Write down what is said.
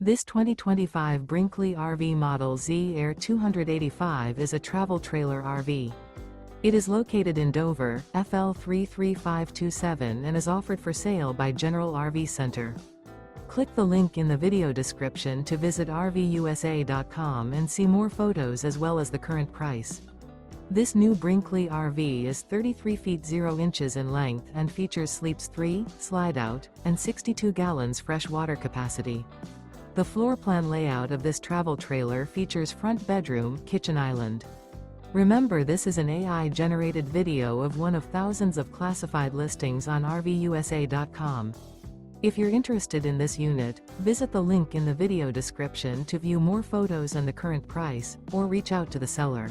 This 2025 Brinkley RV Model Z Air 285 is a travel trailer RV. It is located in Dover, FL 33527 and is offered for sale by General RV Center. Click the link in the video description to visit RVUSA.com and see more photos as well as the current price. This new Brinkley RV is 33 feet 0 inches in length and features sleeps 3, slide-out, and 62 gallons fresh water capacity. The floor plan layout of this travel trailer features front bedroom, kitchen island. Remember, this is an AI-generated video of one of thousands of classified listings on RVUSA.com. If you're interested in this unit, visit the link in the video description to view more photos and the current price, or reach out to the seller.